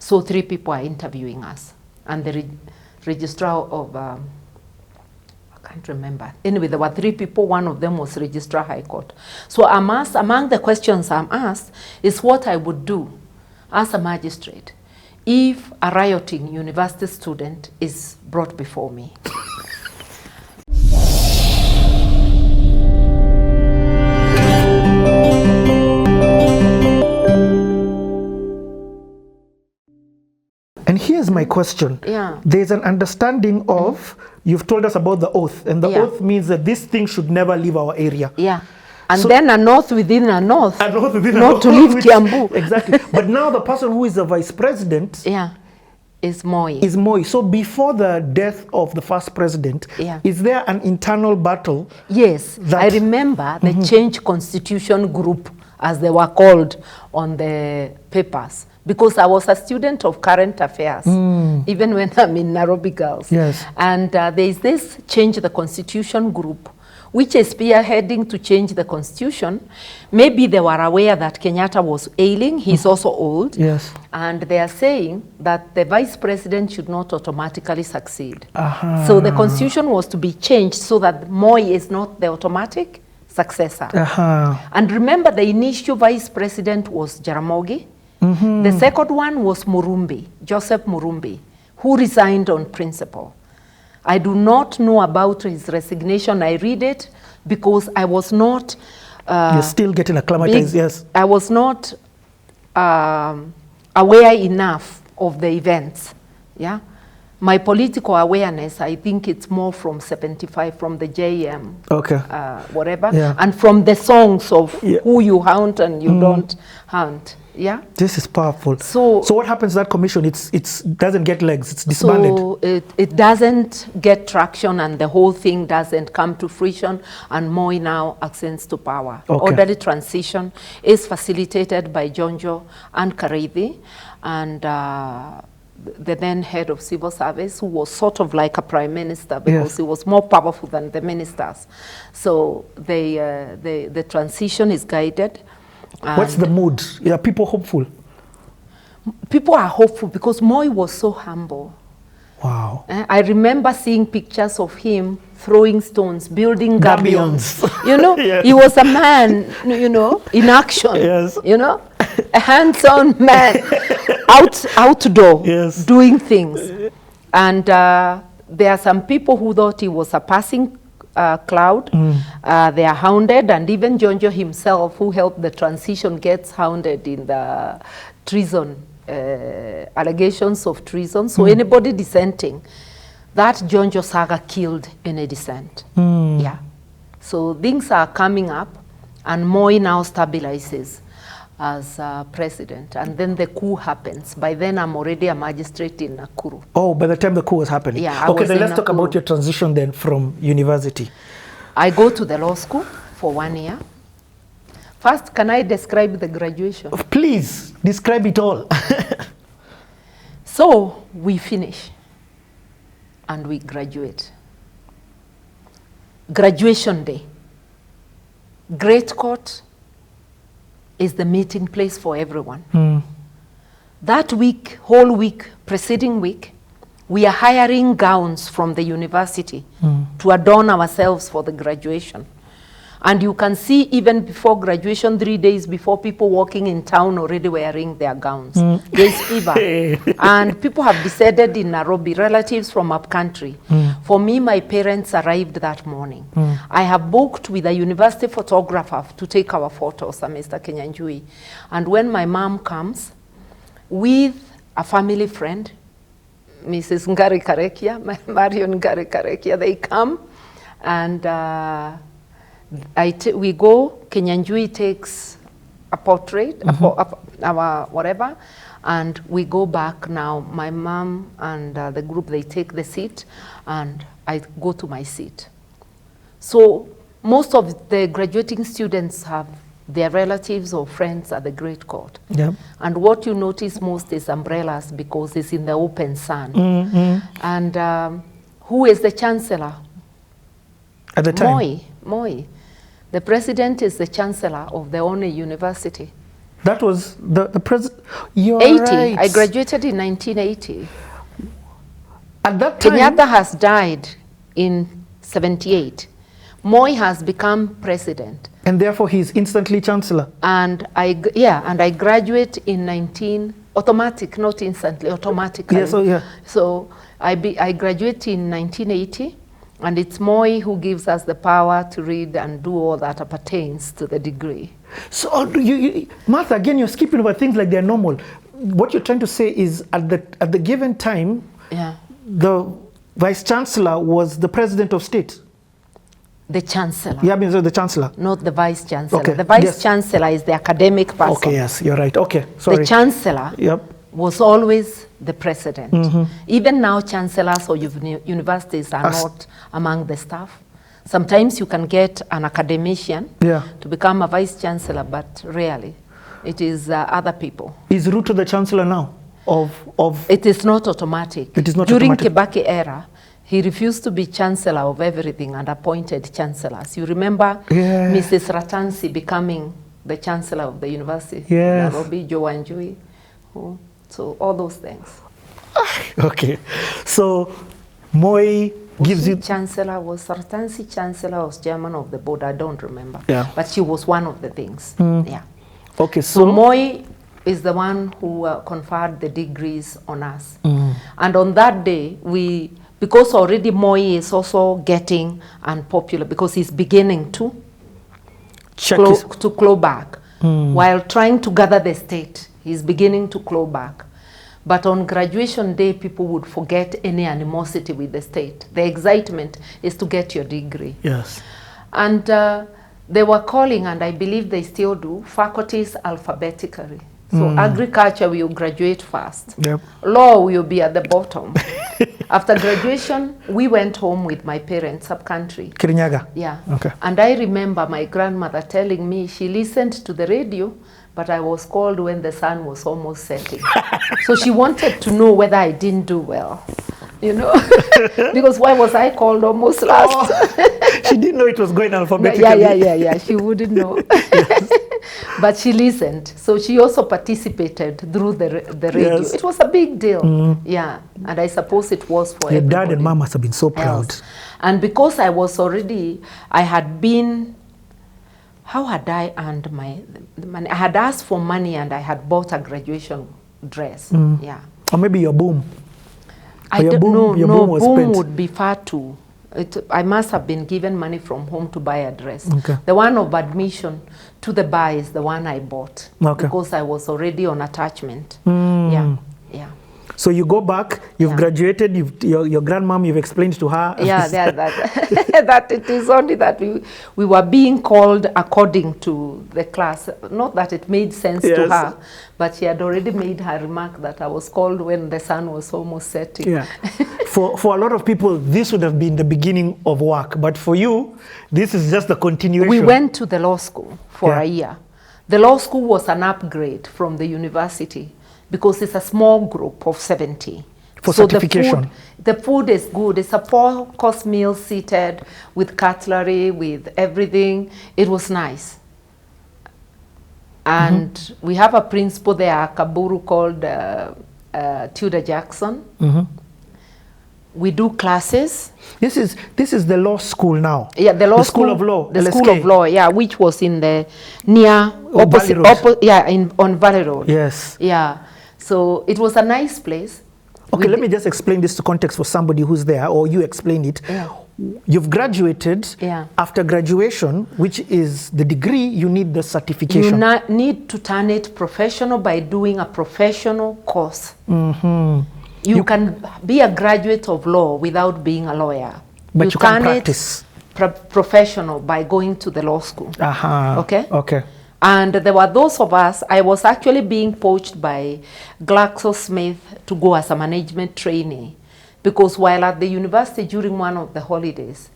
So 3 people are interviewing us. And the registrar of, I can't remember. Anyway, there were 3 people. One of them was Registrar High Court. So I'm asked, among the questions I'm asked is what I would do as a magistrate if a rioting university student is brought before me. And here's my question. Yeah. There's an understanding of, you've told us about the oath, and the oath means that this thing should never leave our area. Yeah. And so, then an oath within an oath. An oath within not to leave Kiambu. Exactly. But now the person who is the vice president is Moi. Is Moi. So before the death of the first president, is there an internal battle? Yes. I remember the Change Constitution group, as they were called on the papers. Because I was a student of current affairs, even when I'm in Nairobi Girls. Yes. And there is this Change the Constitution group, which is spearheading to change the constitution. Maybe they were aware that Kenyatta was ailing. He's also old. Yes. And they are saying that the vice president should not automatically succeed. So the constitution was to be changed so that Moi is not the automatic successor. And remember, the initial vice president was Jaramogi. The second one was Murumbi, Joseph Murumbi, who resigned on principle. I do not know about his resignation. I read it because I was not... You're still getting acclimatized, yes. I was not aware enough of the events, yeah? My political awareness, I think it's more from 75, from the JM, whatever, and from the songs of who you hunt and you don't hunt. Yeah, this is powerful. So what happens to that commission? It doesn't get legs. It's disbanded. So it doesn't get traction, and the whole thing doesn't come to fruition. And Moi now ascends to power. Orderly transition is facilitated by Jonjo and Kareithi, and the then head of civil service, who was sort of like a prime minister because he was more powerful than the ministers. So the transition is guided. What's the mood? Are people hopeful? People are hopeful because Moi was so humble. Wow. I remember seeing pictures of him throwing stones, building gabions. You know, he was a man, you know, in action. You know, a hands-on man, outdoor, doing things. And there are some people who thought he was a passing cloud. They are hounded, and even Jonjo himself, who helped the transition, gets hounded in the treason, allegations of treason. So anybody dissenting, that Jonjo saga killed any dissent. Yeah. So things are coming up, and Moi now stabilizes as president, and then the coup happens. By then, I'm already a magistrate in Nakuru. Oh, by the time the coup was happening. Yeah. Okay, then let's talk about your transition then from university. I go to the law school for 1 year. First, can I describe the graduation? Please, describe it all. So, we finish and we graduate. Graduation day. Great Court is the meeting place for everyone. That week, whole week, preceding week, we are hiring gowns from the university to adorn ourselves for the graduation. And you can see even before graduation, 3 days before, people walking in town already wearing their gowns. There's fever. And people have decided in Nairobi, relatives from up country. For me, my parents arrived that morning. I have booked with a university photographer to take our photos, Mr. Kenyan Judiciary. And when my mom comes with a family friend, Mrs. Ngari Karekia, Marion Ngari Karekia, they come and we go, Kenyan Judiciary takes a portrait, our whatever, and we go back now. My mom and the group, they take the seat, and I go to my seat. So most of the graduating students have their relatives or friends at the Great Court. And what you notice most is umbrellas because it's in the open sun. And who is the chancellor? At the time? Moi. The president is the chancellor of the only university. That was the president. You're 80. right. I graduated in 1980. At that time, Kenyatta has died in 78. Moi has become president. and therefore he's instantly chancellor. And I graduate in automatic, not instantly, automatically. Yes, yeah. So I graduate in 1980, and it's Moi who gives us the power to read and do all that appertains to the degree. So Martha, again, you're skipping over things like they're normal. What you're trying to say is at the given time, Yeah. the vice chancellor was the president of state. The chancellor. Yeah, I mean, so the chancellor. Not the vice chancellor. Okay, The vice yes. chancellor is the academic person. Okay, yes, you're right. Okay, sorry. The chancellor Yep. was always the president. Even now, chancellors or universities are not among the staff. Sometimes you can get an academician to become a vice chancellor, but rarely. It is other people. Is Ruto the chancellor now? It is not automatic. It is not During automatic. Kibaki era, he refused to be chancellor of everything and appointed chancellors. You remember Mrs. Ratansi becoming the chancellor of the university, Nairobi, Joe Wanjui, so all those things. Okay, so Moi gives you... Chancellor, was Ratansi chancellor, was chairman of the board, I don't remember. Yeah. But she was one of the things, yeah. Okay, So Moi is the one who conferred the degrees on us. And on that day, because already Moi is also getting unpopular because he's beginning to claw back. While trying to gather the state, he's beginning to claw back. But on graduation day, people would forget any animosity with the state. The excitement is to get your degree. Yes. And they were calling, and I believe they still do, faculties alphabetically. So agriculture will graduate first. Yep. Law will be at the bottom. After graduation, we went home with my parents up-country. Kirinyaga? Yeah. Okay. And I remember my grandmother telling me she listened to the radio, but I was called when the sun was almost setting. So she wanted to know whether I didn't do well. You know, because why was I called almost last? She didn't know it was going alphabetically. Yeah. She wouldn't know. But she listened. So she also participated through the radio. Yes. It was a big deal. Yeah. And I suppose it was for Your everybody dad and mom must have been so proud. else. And because I was already, I had been, how had I earned my money? I had asked for money and I had bought a graduation dress. Yeah. Or maybe your boom. I your don't boom, your know. boom was Boom spent. would be far too. I must have been given money from home to buy a dress. Okay. The one of admission to the bar is the one I bought. Okay. Because I was already on attachment. Yeah. So you go back, you've graduated, your grandmom, you've explained to her. Yeah, that it is only that we were being called according to the class. Not that it made sense to her, but she had already made her remark that I was called when the sun was almost setting. Yeah. For a lot of people, this would have been the beginning of work. But for you, this is just the continuation. We went to the law school for a year. The law school was an upgrade from the university, because it's a small group of 70. For certification. The food is good. It's a 4-course meal seated with cutlery, with everything. It was nice. And we have a principal there, Kaburu, called Tudor Jackson. We do classes. This is the law school now. Yeah, the law school of law. The LSK. school of law, yeah, which was in the near opposite, on Valley Road. Yes. Yeah. So it was a nice place. Okay, let me just explain this to context for somebody who's there, or you explain it. Yeah. You've graduated. Yeah. After graduation, which is the degree, you need the certification. You need to turn it professional by doing a professional course. You can be a graduate of law without being a lawyer. But you can practice. Professional by going to the law school. Okay? Okay. And there were those of us, I was actually being poached by GlaxoSmith to go as a management trainee. Because while at the university during one of the holidays,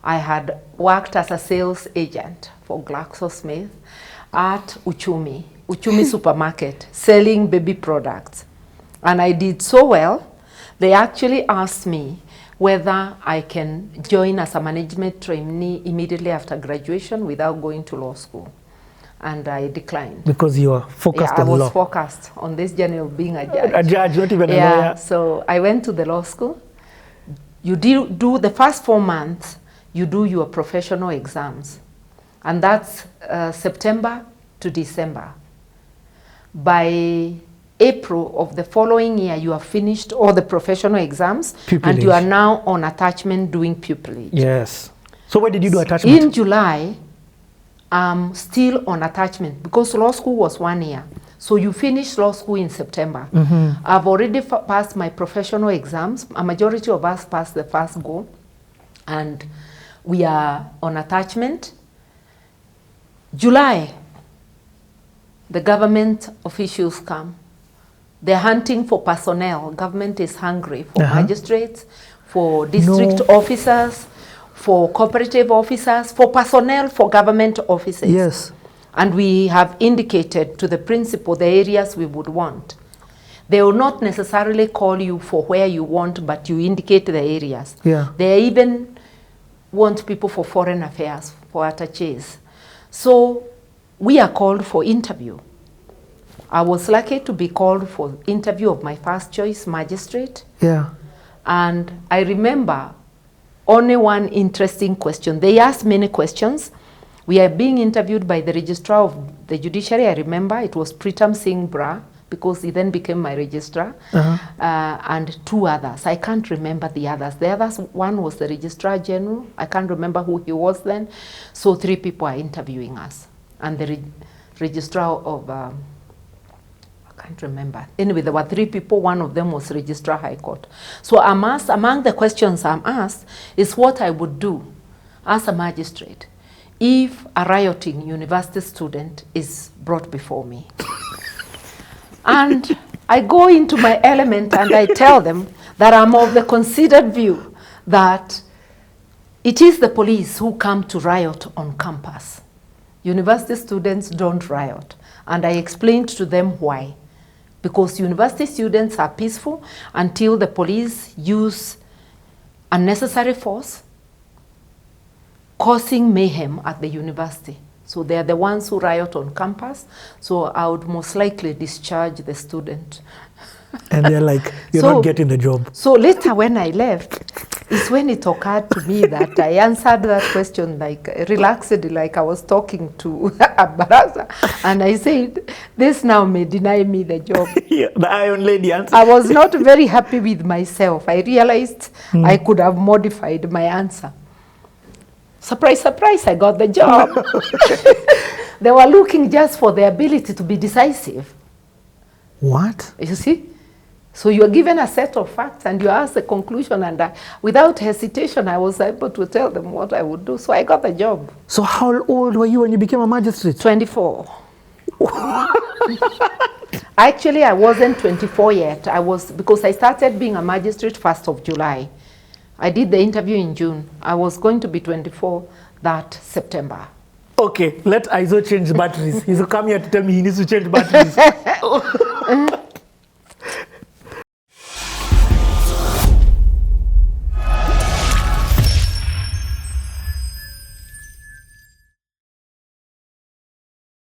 I had worked as a sales agent for GlaxoSmith at Uchumi supermarket, selling baby products. And I did so well, they actually asked me whether I can join as a management trainee immediately after graduation without going to law school. and I declined. Because you were focused on law. I was focused on this journey of being a judge. A judge, not even a lawyer. So I went to the law school. You do the first 4 months, you do your professional exams. And that's September to December. By April of the following year, you have finished all the professional exams. Pupillage. And you are now on attachment doing pupillage. Yes. So where did you do attachment? In July, I'm still on attachment because law school was 1 year. So you finish law school in September. I've already passed my professional exams. A majority of us passed the first go. And we are on attachment. July, the government officials come. They're hunting for personnel. Government is hungry for magistrates, for district officers, for cooperative officers, for personnel, for government offices. Yes. And we have indicated to the principal the areas we would want. They will not necessarily call you for where you want, but you indicate the areas. Yeah. They even want people for foreign affairs, for attaches. So we are called for interview. I was lucky to be called for interview of my first choice, magistrate. Yeah. And I remember only one interesting question. They asked many questions. We are being interviewed by the registrar of the judiciary. I remember it was Pritam Singh Bra, because he then became my registrar, and 2 others. I can't remember the others. The others, one was the registrar general. I can't remember who he was then. So 3 people are interviewing us. And the registrar of, I can't remember. Anyway, there were 3 people. One of them was registrar high court. So I'm asked, among the questions I'm asked is what I would do as a magistrate if a rioting university student is brought before me. And I go into my element and I tell them that I'm of the considered view that it is the police who come to riot on campus. University students don't riot. And I explained to them why. Because university students are peaceful until the police use unnecessary force, causing mayhem at the university. So they are the ones who riot on campus. So I would most likely discharge the student. And they're like, you're not getting the job. So later when I left, is when it occurred to me that I answered that question like relaxed, like I was talking to a baraza. And I said, this now may deny me the job. Yeah, the Iron Lady answer. I was not very happy with myself. I realized I could have modified my answer. Surprise, surprise, I got the job. They were looking just for the ability to be decisive. What? You see? So you are given a set of facts and you ask the conclusion, and without hesitation, I was able to tell them what I would do. So I got the job. So how old were you when you became a magistrate? 24. Actually, I wasn't 24 yet. I was, because I started being a magistrate 1st of July. I did the interview in June. I was going to be 24 that September. Okay, let Aizo change batteries. He's come here to tell me he needs to change batteries.